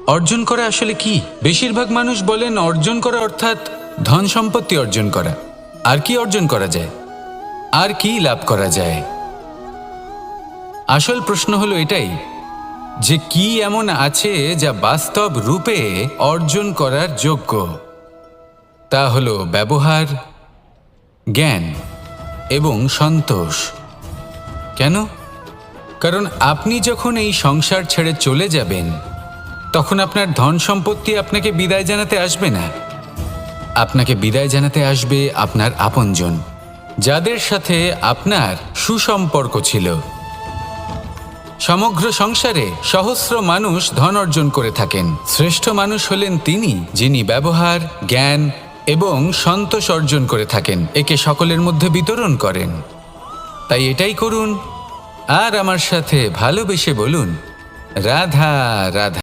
অর্জন করা আসলে কি? বেশিরভাগ মানুষ বলেন অর্জন করা অর্থাৎ ধন সম্পত্তি অর্জন করা। আর কি অর্জন করা যায়? আর কি লাভ করা যায়? আসল প্রশ্ন হলো এটাই যে কি এমন আছে যা বাস্তব রূপে অর্জন করার যোগ্য। তা হলো ব্যবহার, জ্ঞান এবং সন্তোষ। কেন? কারণ আপনি যখন এই সংসার ছেড়ে চলে যাবেন তখন আপনার ধন সম্পত্তি আপনাকে বিদায় জানাতে আসবে না। আপনাকে বিদায় জানাতে আসবে আপনার আপনজন, যাদের সাথে আপনার সুসম্পর্ক ছিল। সমগ্র সংসারে সহস্র মানুষ ধন অর্জন করে থাকেন। শ্রেষ্ঠ মানুষ হলেন তিনি যিনি ব্যবহার, জ্ঞান এবং সন্তোষ অর্জন করে থাকেন, একে সকলের মধ্যে বিতরণ করেন। তাই এটাই করুন আর আমার সাথে ভালোবেসে বলুন, রাধা রাধা।